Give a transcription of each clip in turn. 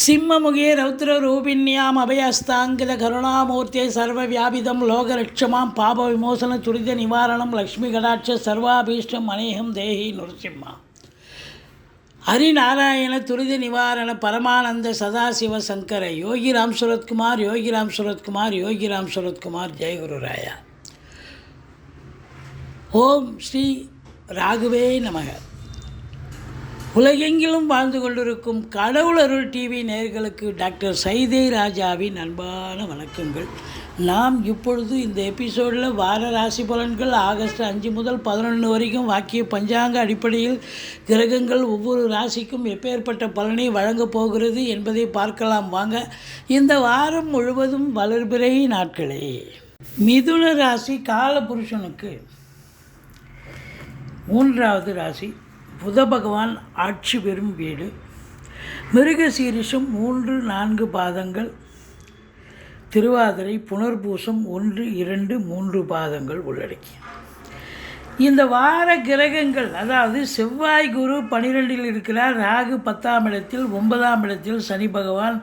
சிம்மமுகே ரௌத்ரரூபிண்யாம் அபயஸ்தாங்கித கருணாமூர்த்தியை சர்வவியாபிதம் லோகரட்சமாம் பாப விமோசன துரித நிவாரணம் லக்ஷ்மி கடாட்ச சர்வாபீஷ்டம் அநேகம் தேஹி நுரசிம்மா ஹரிநாராயண துரித நிவாரண பரமானந்த சதாசிவ சங்கர யோகிராம் சுரத்குமார் யோகிராம் சுரத்குமார் யோகிராம் சுரத்குமார் ஜெயகுருராயா. ஓம் ஸ்ரீ ராகுவே நமக. உலகெங்கிலும் வாழ்ந்து கொண்டிருக்கும் கடவுள் அருள் டிவி நேயர்களுக்கு டாக்டர் சைதை ராஜாவின் அன்பான வணக்கங்கள். நாம் இப்பொழுது இந்த எபிசோடில் வார ராசி பலன்கள் ஆகஸ்ட் 5 முதல் 11 வரைக்கும் வாக்கிய பஞ்சாங்க அடிப்படையில் கிரகங்கள் ஒவ்வொரு ராசிக்கும் எப்பேற்பட்ட பலனை வழங்கப் போகிறது என்பதை பார்க்கலாம் வாங்க. இந்த வாரம் முழுவதும் வளர்பிறை நாட்களே. மிதுன ராசி காலபுருஷனுக்கு 3வது ராசி. புத பகவான் ஆட்சி பெறும் வீடு. மிருகசீரிஷம் 3-4 பாதங்கள், திருவாதிரை புனர்பூசம் 1, 2, 3 பாதங்கள் உள்ளடக்கி இந்த வார கிரகங்கள், அதாவது செவ்வாய் குரு 12இல் இருக்கிறார், ராகு 10ஆம் இடத்தில், 9ஆம் இடத்தில் சனி பகவான்.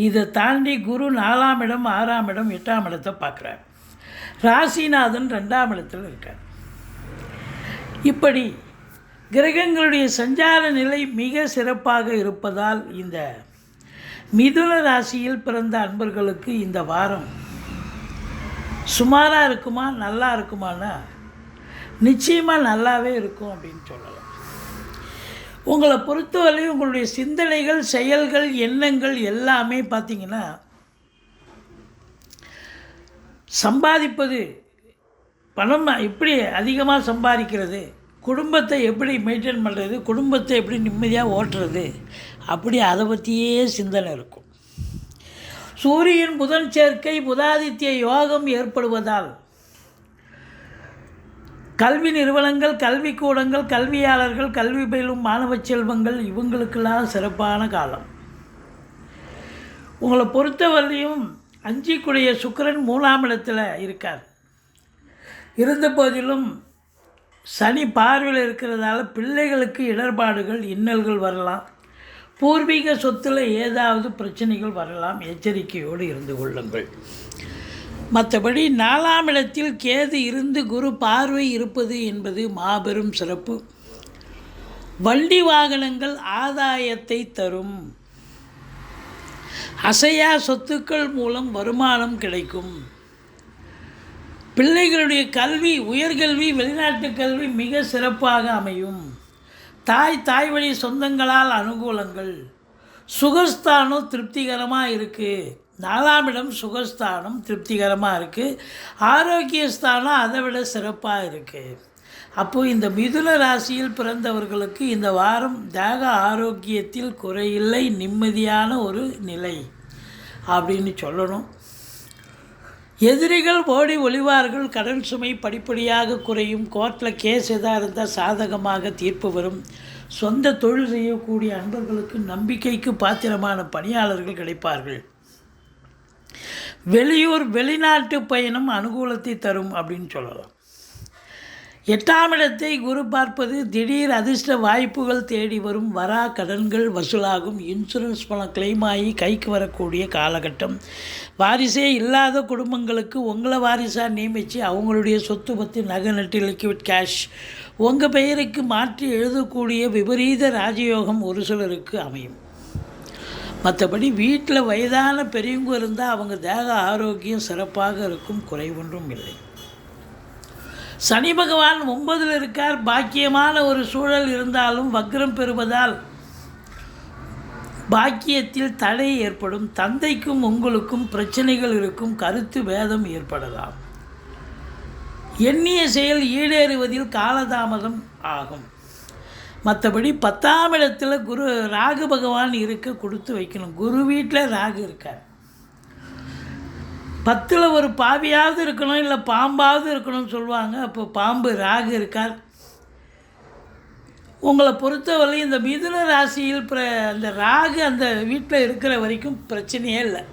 இதை தாண்டி குரு 4ஆம் இடம், 6ஆம் இடம், 8ஆம் இடத்தை பார்க்குறார். ராசிநாதன் 2ஆம் இடத்தில் இருக்கார். இப்படி கிரகங்களுடைய சஞ்சார நிலை மிக சிறப்பாக இருப்பதால் இந்த மிதுன ராசியில் பிறந்த அன்பர்களுக்கு இந்த வாரம் சுமாராக இருக்குமா நல்லா இருக்குமானா நிச்சயமாக நல்லாவே இருக்கும் அப்படின்னு சொல்லலாம். உங்களை பொறுத்தவரை உங்களுடைய சிந்தனைகள், செயல்கள், எண்ணங்கள் எல்லாமே பார்த்திங்கன்னா சம்பாதிப்பது, பணம் எப்படி அதிகமாக சம்பாதிக்கிறது, குடும்பத்தை எப்படி மெயின்டைன் பண்ணுறது, குடும்பத்தை எப்படி நிம்மதியாக ஓட்டுறது, அப்படி அதை பற்றியே சிந்தனை இருக்கும். சூரியன் புதன் சேர்க்கை, புதாதித்ய யோகம் ஏற்படுவதால் கல்வி நிறுவனங்கள், கல்விக்கூடங்கள், கல்வியாளர்கள், கல்வி பயிலும் மாணவ செல்வங்கள் இவங்களுக்கெல்லாம் சிறப்பான காலம். உங்களை பொறுத்தவரையும் 5க்குடைய சுக்கிரன் 3ஆம் இடத்தில் இருக்கார். இருந்த போதிலும் சனி பார்வையில் இருக்கிறதால பிள்ளைகளுக்கு இடர்பாடுகள், இன்னல்கள் வரலாம். பூர்வீக சொத்தில் ஏதாவது பிரச்சனைகள் வரலாம். எச்சரிக்கையோடு இருந்து கொள்ளுங்கள். மற்றபடி 4ஆம் இடத்தில் கேது இருந்து குரு பார்வை இருப்பது என்பது மாபெரும் சிறப்பு. வண்டி வாகனங்கள் ஆதாயத்தை தரும். அசையா சொத்துக்கள் மூலம் வருமானம் கிடைக்கும். பிள்ளைகளுடைய கல்வி, உயர்கல்வி, வெளிநாட்டு கல்வி மிக சிறப்பாக அமையும். தாய் வழி சொந்தங்களால் அனுகூலங்கள். சுகஸ்தானம் திருப்திகரமாக இருக்குது. 4ஆம் இடம் சுகஸ்தானம் திருப்திகரமாக இருக்குது. ஆரோக்கியஸ்தானம் அதை விட சிறப்பாக இருக்குது. அப்போது இந்த மிதுன ராசியில் பிறந்தவர்களுக்கு இந்த வாரம் தேக ஆரோக்கியத்தில் குறையில்லை, நிம்மதியான ஒரு நிலை அப்படின்னு சொல்லணும். எதிரிகள் ஓடி ஒளிவார்கள். கடன் சுமை படிப்படியாக குறையும். கோர்ட்டில் கேஸ் எதாக இருந்தால் சாதகமாக தீர்ப்பு வரும். சொந்த தொழில் செய்யக்கூடிய அன்பர்களுக்கு நம்பிக்கைக்கு பாத்திரமான பணியாளர்கள் கிடைப்பார்கள். வெளியூர், வெளிநாட்டு பயணம் அனுகூலத்தை தரும் அப்படின்னு சொல்லலாம். 8ஆம் இடத்தை குரு பார்ப்பது திடீர் அதிர்ஷ்ட வாய்ப்புகள் தேடி வரும். வரா கடன்கள் வசூலாகும். இன்சூரன்ஸ் பணம் கிளைம் ஆகி கைக்கு வரக்கூடிய காலகட்டம். வாரிசே இல்லாத குடும்பங்களுக்கு உங்களை வாரிசாக நியமித்து அவங்களுடைய சொத்து பற்றி நகை, நட்டு, லிக்விட் கேஷ் உங்கள் பெயருக்கு மாற்றி எழுதக்கூடிய விபரீத ராஜயோகம் ஒரு சிலருக்கு அமையும். மற்றபடி வீட்டில் வயதான பெரியவங்க இருந்தால் அவங்க தேக ஆரோக்கியம் சிறப்பாக இருக்கும். குறை ஒன்றும் இல்லை. சனி பகவான் 9இல் இருக்கார். பாக்கியமான ஒரு சூழல் இருந்தாலும் வக்ரம் பெறுவதால் பாக்கியத்தில் தடை ஏற்படும். தந்தைக்கும் உங்களுக்கும் பிரச்சனைகள் இருக்கும். கருத்து வேதம் ஏற்படலாம். எண்ணிய செயல் ஈடேறுவதில் காலதாமதம் ஆகும். மற்றபடி 10ஆம் இடத்தில் ராகு பகவான் இருக்க கொடுத்து வைக்கணும். குரு வீட்டில் ராகு இருக்கார். 10ல் ஒரு பாவியாவது இருக்கணும், இல்லை பாம்பாவது இருக்கணும்னு சொல்லுவாங்க. அப்போ பாம்பு ராகு இருக்கார். உங்களை பொறுத்தவரை இந்த மிதுன ராசியில் அந்த ராகு அந்த வீட்டில் இருக்கிற வரைக்கும் பிரச்சனையே இல்லை.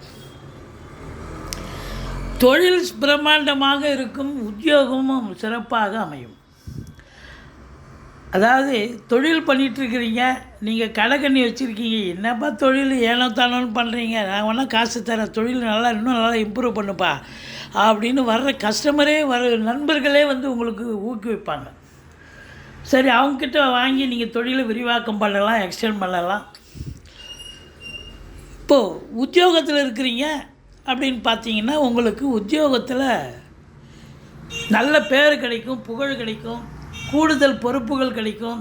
தொழில் பிரம்மாண்டமாக இருக்கும். உத்தியோகமும் சிறப்பாக அமையும். அதாவது தொழில் பண்ணிகிட்ருக்கிறீங்க, நீங்கள் கடைக்கண்ணி வச்சுருக்கீங்க, என்னப்பா தொழில் ஏனோ தானோன்னு பண்ணுறீங்க, நான் வேணால் காசு தரேன், தொழில் நல்லா இன்னும் நல்லா இம்ப்ரூவ் பண்ணுப்பா அப்படின்னு வர்ற கஸ்டமரே நண்பர்களே வந்து உங்களுக்கு ஊக்குவிப்பாங்க. சரி, அவங்கக்கிட்ட வாங்கி நீங்கள் தொழிலை விரிவாக்கம் பண்ணலாம், எக்ஸ்டெண்ட் பண்ணலாம். இப்போது உத்தியோகத்தில் இருக்கிறீங்க அப்படின்னு பார்த்தீங்கன்னா, உங்களுக்கு உத்தியோகத்தில் நல்ல பேர் கிடைக்கும், புகழ் கிடைக்கும், கூடுதல் பொறுப்புகள் கிடைக்கும்.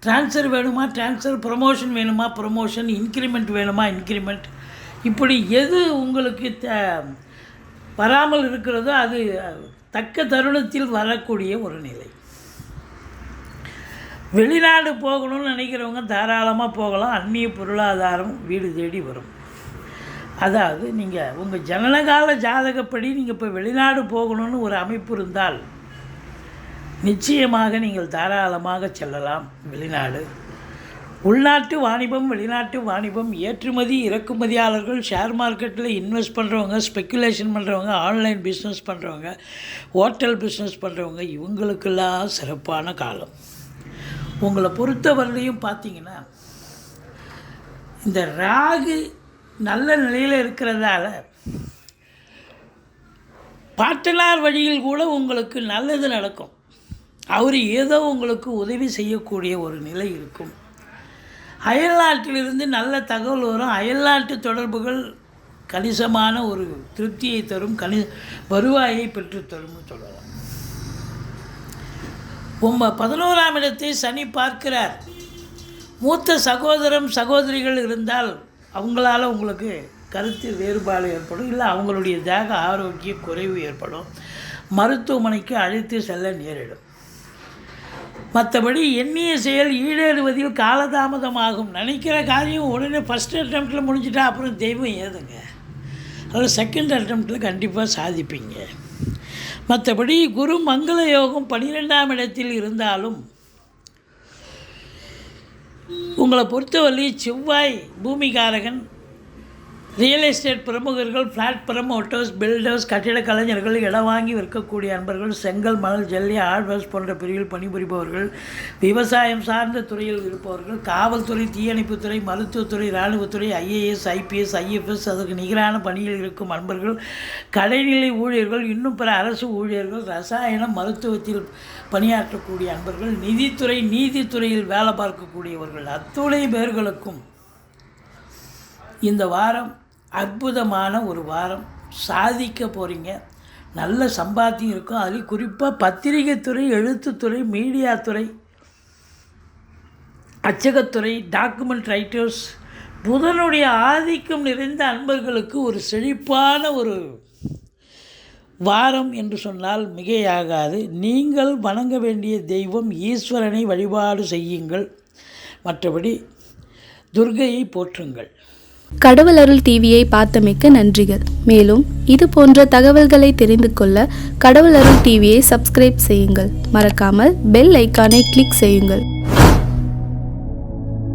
ட்ரான்ஸ்ஃபர் வேணுமா ட்ரான்ஸ்ஃபர், ப்ரமோஷன் வேணுமா ப்ரமோஷன், இன்க்ரிமெண்ட் வேணுமா இன்க்ரிமெண்ட், இப்படி எது உங்களுக்கு வராமல் இருக்கிறதோ அது தக்க தருணத்தில் வரக்கூடிய ஒரு நிலை. வெளிநாடு போகணும்னு நினைக்கிறவங்க தாராளமாக போகலாம். அந்நிய பொருளாதாரம் வீடு தேடி வரும். அதாவது நீங்கள் உங்கள் ஜனனகால ஜாதகப்படி நீங்கள் இப்போ வெளிநாடு போகணும்னு ஒரு அமைப்பு இருந்தால் நிச்சயமாக நீங்கள் தாராளமாக செல்லலாம் வெளிநாடு. உள்நாட்டு வாணிபம், வெளிநாட்டு வாணிபம், ஏற்றுமதி இறக்குமதியாளர்கள், ஷேர் மார்க்கெட்டில் இன்வெஸ்ட் பண்ணுறவங்க, ஸ்பெக்குலேஷன் பண்ணுறவங்க, ஆன்லைன் பிஸ்னஸ் பண்ணுறவங்க, ஹோட்டல் பிஸ்னஸ் பண்ணுறவங்க, இவங்களுக்கெல்லாம் சிறப்பான காலம். உங்களை பொறுத்தவரையிலையும் பார்த்தீங்கன்னா இந்த ராகு நல்ல நிலையில் இருக்கிறதால பாட்டனார் வழியில் கூட உங்களுக்கு நல்லது நடக்கும். அவர் ஏதோ உங்களுக்கு உதவி செய்யக்கூடிய ஒரு நிலை இருக்கும். அயல்நாட்டிலிருந்து நல்ல தகவல் வரும். அயல்நாட்டு தொடர்புகள் கணிசமான ஒரு திருப்தியை தரும், வருவாயை பெற்றுத்தரும்னு சொல்லலாம். 11ஆம் இடத்தை சனி பார்க்கிறார். மூத்த சகோதரிகள் இருந்தால் அவங்களால உங்களுக்கு கருத்து வேறுபாடு ஏற்படும், இல்லை அவங்களுடைய தேக ஆரோக்கிய குறைவு ஏற்படும், மருத்துவமனைக்கு அழைத்து செல்ல நேரிடும். மற்றபடி எண்ணிய செயல் ஈடேறுவதில் காலதாமதமாகும். நினைக்கிற காரியம் உடனே ஃபஸ்ட் அட்டெம்ப்டில் முடிஞ்சிட்டா அப்புறம் தெய்வம் ஏதுங்க, அதில் செகண்ட் அட்டெம்ப்டில் கண்டிப்பாக சாதிப்பீங்க. மற்றபடி குரு மங்கள யோகம் 12ஆம் இடத்தில் இருந்தாலும் உங்களை பொறுத்தவரை செவ்வாய் பூமிகாரகன், ரியல் எஸ்டேட் பிரமுகர்கள், ஃப்ளாட் ப்ரமோட்டர்ஸ், பில்டர்ஸ், கட்டிட கலைஞர்கள், இடம் வாங்கி விற்கக்கூடிய அன்பர்கள், செங்கல், மணல், ஜல்லி, ஆழ்வர்ஸ் போன்ற பிரிவில் பணிபுரிபவர்கள், விவசாயம் சார்ந்த துறையில் இருப்பவர்கள், காவல்துறை, தீயணைப்புத்துறை, மருத்துவத்துறை, இராணுவத்துறை, ஐஏஎஸ், ஐபிஎஸ், ஐஎஃப்எஸ், அதற்கு நிகரான பணியில் இருக்கும் அன்பர்கள், கடைநிலை ஊழியர்கள், இன்னும் பிற அரசு ஊழியர்கள், ரசாயனம், மருத்துவத்தில் பணியாற்றக்கூடிய அன்பர்கள், நிதித்துறை, நீதித்துறையில் வேலை பார்க்கக்கூடியவர்கள், அத்துணை பேர்களுக்கும் இந்த வாரம் அற்புதமான ஒரு வாரம். சாதிக்க போகிறீங்க, நல்ல சம்பாத்தியம் இருக்கும். அதுலேயும் குறிப்பாக பத்திரிகைத்துறை, எழுத்துத்துறை, மீடியாத்துறை, அச்சகத்துறை, டாக்குமெண்ட் ரைட்டர்ஸ், புதனுடைய ஆதிக்கம் நிறைந்த அன்பர்களுக்கு ஒரு செழிப்பான ஒரு வாரம் என்று சொன்னால் மிகையாகாது. நீங்கள் வணங்க வேண்டிய தெய்வம் ஈஸ்வரனை வழிபாடு செய்யுங்கள். மற்றபடி துர்க்கையை போற்றுங்கள். கடவுள் அருள் டிவியை பார்த்தமைக்கு நன்றிகள். மேலும் இது போன்ற தகவல்களை தெரிந்து கொள்ள கடவுள் அருள் டிவியை சப்ஸ்கிரைப் செய்யுங்கள். மறக்காமல் பெல் ஐக்கானை கிளிக் செய்யுங்கள்.